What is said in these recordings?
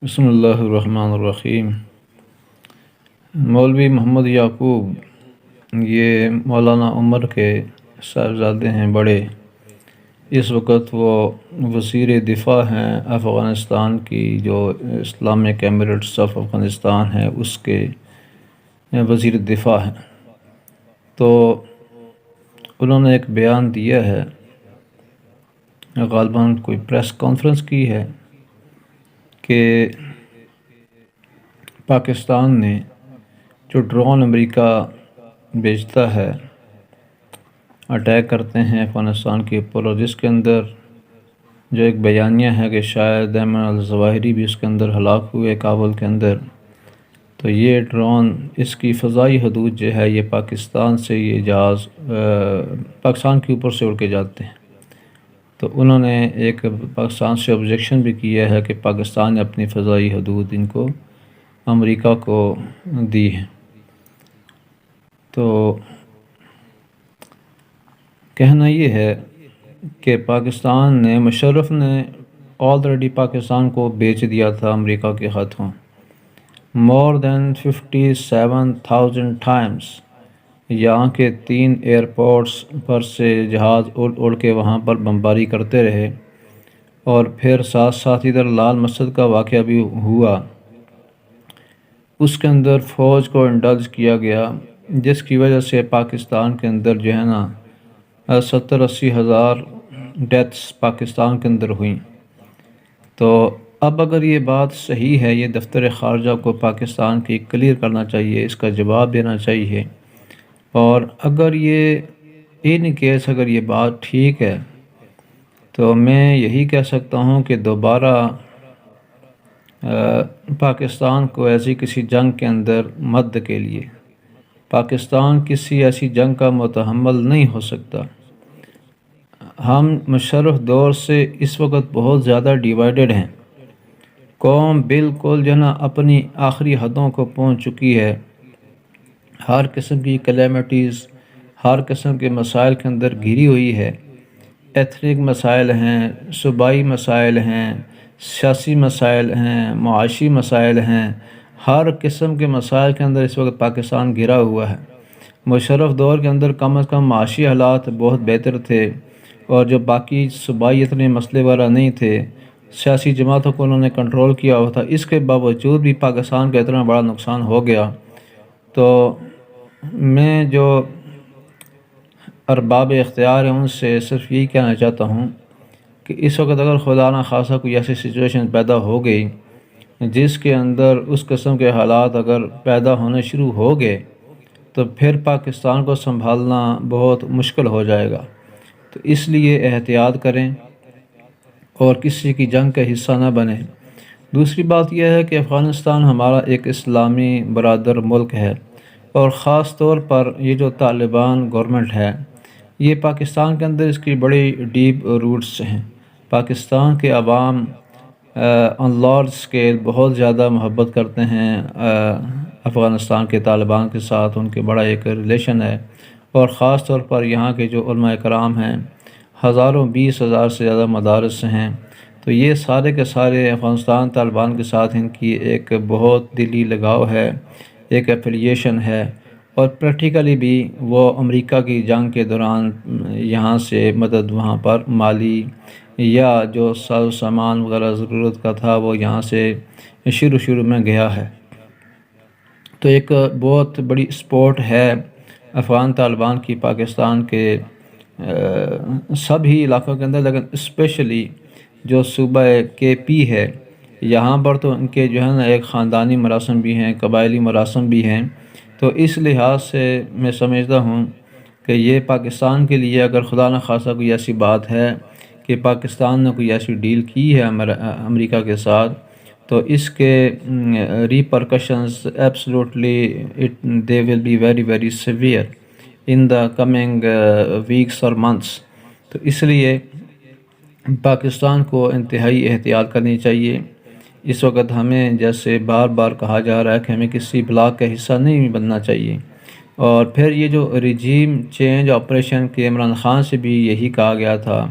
بسم اللہ الرحمن الرحیم۔ مولوی محمد یعقوب یہ مولانا عمر کے صاحبزادے ہیں بڑے۔ اس وقت وہ وزیر دفاع ہیں افغانستان کی، جو اسلامک ایمریٹس آف افغانستان ہے اس کے وزیر دفاع ہیں۔ تو انہوں نے ایک بیان دیا ہے، غالباً کوئی پریس کانفرنس کی ہے، کہ پاکستان نے جو ڈرون امریکہ بھیجتا ہے، اٹیک کرتے ہیں افغانستان کے اوپر، اور جس کے اندر جو ایک بیانیہ ہے کہ شاید ایمن الظواہری بھی اس کے اندر ہلاک ہوئے کابل کے اندر، تو یہ ڈرون، اس کی فضائی حدود جو ہے یہ پاکستان سے یہ جہاز پاکستان کے اوپر سے اڑ کے جاتے ہیں۔ تو انہوں نے ایک پاکستان سے آبجیکشن بھی کیا ہے کہ پاکستان نے اپنی فضائی حدود ان کو امریکہ کو دی ہے۔ تو کہنا یہ ہے کہ پاکستان نے، مشرف نے آلریڈی پاکستان کو بیچ دیا تھا امریکہ کے ہاتھوں، more than 57,000 times۔ یہاں کے 3 ایئرپورٹس پر سے جہاز اڑ کے وہاں پر بمباری کرتے رہے، اور پھر ساتھ ساتھ ادھر لال مسجد کا واقعہ بھی ہوا، اس کے اندر فوج کو انڈلج کیا گیا، جس کی وجہ سے پاکستان کے اندر جو ہے نا 70-80 ہزار ڈیتھس پاکستان کے اندر ہوئیں۔ تو اب اگر یہ بات صحیح ہے، یہ دفتر خارجہ کو پاکستان کی کلیئر کرنا چاہیے، اس کا جواب دینا چاہیے، اور اگر یہ ان کیس اگر یہ بات ٹھیک ہے تو میں یہی کہہ سکتا ہوں کہ دوبارہ پاکستان کو ایسی کسی جنگ کے اندر مد کے لیے، پاکستان کسی ایسی جنگ کا متحمل نہیں ہو سکتا۔ ہم مشرف دور سے اس وقت بہت زیادہ ڈیوائیڈڈ ہیں، قوم بالکل جو ہے نا اپنی آخری حدوں کو پہنچ چکی ہے، ہر قسم کی کلیمٹیز، ہر قسم کے مسائل کے اندر گھری ہوئی ہے۔ ایتھنک مسائل ہیں، صوبائی مسائل ہیں، سیاسی مسائل ہیں، معاشی مسائل ہیں، ہر قسم کے مسائل کے اندر اس وقت پاکستان گھرا ہوا ہے۔ مشرف دور کے اندر کم از کم معاشی حالات بہت بہتر تھے، اور جو باقی صوبائی اتنے مسئلے والا نہیں تھے، سیاسی جماعتوں کو انہوں نے کنٹرول کیا ہوا تھا۔ اس کے باوجود بھی پاکستان کا اتنا بڑا نقصان ہو گیا۔ تو میں جو ارباب اختیار ہیں ان سے صرف یہی کہنا چاہتا ہوں کہ اس وقت اگر خدا نہ خواستہ کوئی ایسی سچویشن پیدا ہو گئی جس کے اندر اس قسم کے حالات اگر پیدا ہونے شروع ہو گئے، تو پھر پاکستان کو سنبھالنا بہت مشکل ہو جائے گا۔ تو اس لیے احتیاط کریں اور کسی کی جنگ کا حصہ نہ بنیں۔ دوسری بات یہ ہے کہ افغانستان ہمارا ایک اسلامی برادر ملک ہے، اور خاص طور پر یہ جو طالبان گورنمنٹ ہے، یہ پاکستان کے اندر اس کی بڑی ڈیپ روٹس ہیں۔ پاکستان کے عوام آن لارج اسکیل بہت زیادہ محبت کرتے ہیں افغانستان کے طالبان کے ساتھ، ان کے بڑا ایک ریلیشن ہے، اور خاص طور پر یہاں کے جو علماء کرام ہیں، ہزاروں 20,000 سے زیادہ مدارس ہیں، تو یہ سارے کے سارے افغانستان طالبان کے ساتھ ان کی ایک بہت دلی لگاؤ ہے، ایک ایفیلیشن ہے، اور پریکٹیکلی بھی وہ امریکہ کی جنگ کے دوران یہاں سے مدد، وہاں پر مالی یا جو ساز و سامان وغیرہ ضرورت کا تھا وہ یہاں سے شروع میں گیا ہے۔ تو ایک بہت بڑی سپورٹ ہے افغان طالبان کی پاکستان کے سب ہی علاقوں کے اندر، لیکن اسپیشلی جو صوبہ KP ہے، یہاں پر تو ان کے جو ہے نا ایک خاندانی مراسم بھی ہیں، قبائلی مراسم بھی ہیں۔ تو اس لحاظ سے میں سمجھتا ہوں کہ یہ پاکستان کے لیے اگر خدا نہ خواستہ کوئی ایسی بات ہے کہ پاکستان نے کوئی ایسی ڈیل کی ہے امریکہ کے ساتھ، تو اس کے repercussions absolutely they will be very very severe in the coming weeks اور منتھس۔ تو اس لیے پاکستان کو انتہائی احتیاط کرنی چاہیے۔ اس وقت ہمیں جیسے بار بار کہا جا رہا ہے کہ ہمیں کسی بلاک کا حصہ نہیں بننا چاہیے، اور پھر یہ جو رجیم چینج آپریشن کے عمران خان سے بھی یہی کہا گیا تھا،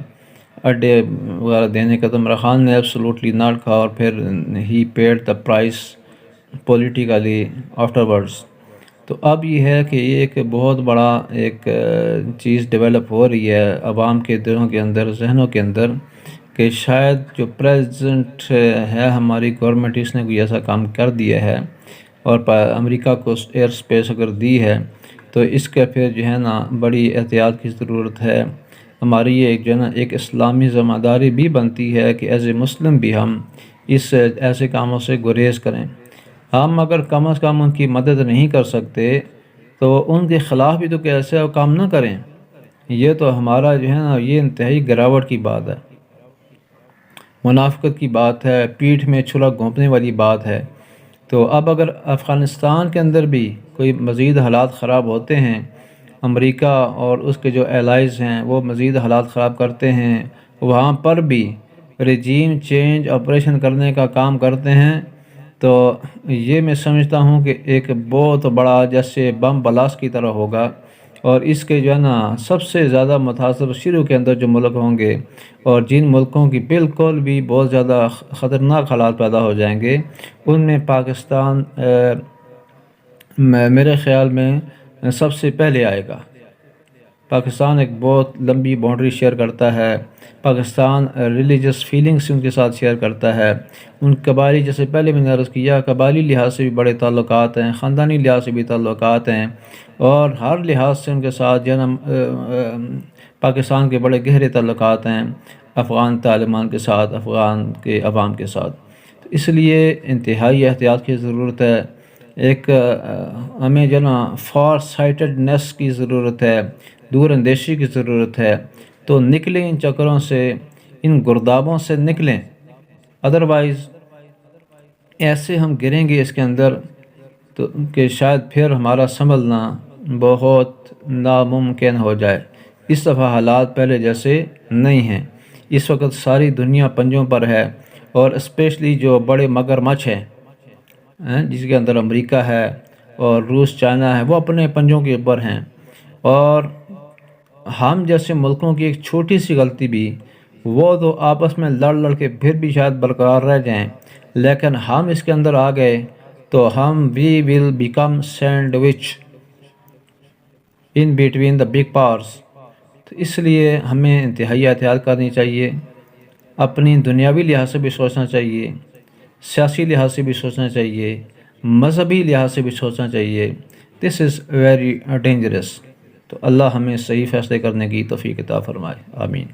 اڈے وغیرہ دینے کا، تو عمران خان نے ایبسولوٹلی ناٹ کہا، اور پھر he paid the price politically afterwards. تو اب یہ ہے کہ یہ ایک بہت بڑا ایک چیز ڈیولپ ہو رہی ہے عوام کے دلوں کے اندر، ذہنوں کے اندر، کہ شاید جو پریزیڈنٹ ہے ہماری گورنمنٹ، اس نے کوئی ایسا کام کر دیا ہے اور امریکہ کو ایئر سپیس اگر دی ہے، تو اس کے پھر جو ہے نا بڑی احتیاط کی ضرورت ہے۔ ہماری یہ ایک جو ہے نا ایک اسلامی ذمہ داری بھی بنتی ہے کہ ایز اے مسلم بھی ہم اس ایسے کاموں سے گریز کریں۔ ہم اگر کم از کم ان کی مدد نہیں کر سکتے تو ان کے خلاف بھی تو ایسے کام نہ کریں۔ یہ تو ہمارا جو ہے نا یہ انتہائی گراوٹ کی بات ہے، منافقت کی بات ہے، پیٹھ میں چھلا گھونپنے والی بات ہے۔ تو اب اگر افغانستان کے اندر بھی کوئی مزید حالات خراب ہوتے ہیں، امریکہ اور اس کے جو الائز ہیں وہ مزید حالات خراب کرتے ہیں، وہاں پر بھی ریجیم چینج آپریشن کرنے کا کام کرتے ہیں، تو یہ میں سمجھتا ہوں کہ ایک بہت بڑا جیسے بم بلاسٹ کی طرح ہوگا، اور اس کے جو ہے نا سب سے زیادہ متاثر شروع کے اندر جو ملک ہوں گے، اور جن ملکوں کی بالکل بھی بہت زیادہ خطرناک حالات پیدا ہو جائیں گے، ان میں پاکستان میرے خیال میں سب سے پہلے آئے گا۔ پاکستان ایک بہت لمبی باؤنڈری شیئر کرتا ہے، پاکستان ریلیجس فیلنگس ان کے ساتھ شیئر کرتا ہے، ان قبائلی، جیسے پہلے میں نے عرض کیا، قبائلی لحاظ سے بھی بڑے تعلقات ہیں، خاندانی لحاظ سے بھی تعلقات ہیں، اور ہر لحاظ سے ان کے ساتھ جو ہے نا پاکستان کے بڑے گہرے تعلقات ہیں افغان طالبان کے ساتھ، افغان کے عوام کے ساتھ۔ تو اس لیے انتہائی احتیاط کی ضرورت ہے، ایک ہمیں جو ہے نا فار سائٹڈنیس کی ضرورت ہے، دور اندیشی کی ضرورت ہے۔ تو نکلیں ان چکروں سے، ان گردابوں سے نکلیں، ادروائز ایسے ہم گریں گے اس کے اندر تو کہ شاید پھر ہمارا سنبھلنا بہت ناممکن ہو جائے۔ اس دفعہ حالات پہلے جیسے نہیں ہیں، اس وقت ساری دنیا پنجوں پر ہے، اور اسپیشلی جو بڑے مگرمچھ ہیں جس کے اندر امریکہ ہے اور روس چائنا ہے، وہ اپنے پنجوں کے اوپر ہیں، اور ہم جیسے ملکوں کی ایک چھوٹی سی غلطی بھی، وہ تو آپس میں لڑ کے پھر بھی شاید برقرار رہ جائیں، لیکن ہم اس کے اندر آ گئے تو ہم we will become sandwich in between the big powers. تو اس لیے ہمیں انتہائی احتیاط کرنی چاہیے، اپنی دنیاوی لحاظ سے بھی سوچنا چاہیے، سیاسی لحاظ سے بھی سوچنا چاہیے، مذہبی لحاظ سے بھی سوچنا چاہیے۔ دس از ویری ڈینجرس۔ تو اللہ ہمیں صحیح فیصلے کرنے کی توفیق عطا فرمائے، آمین۔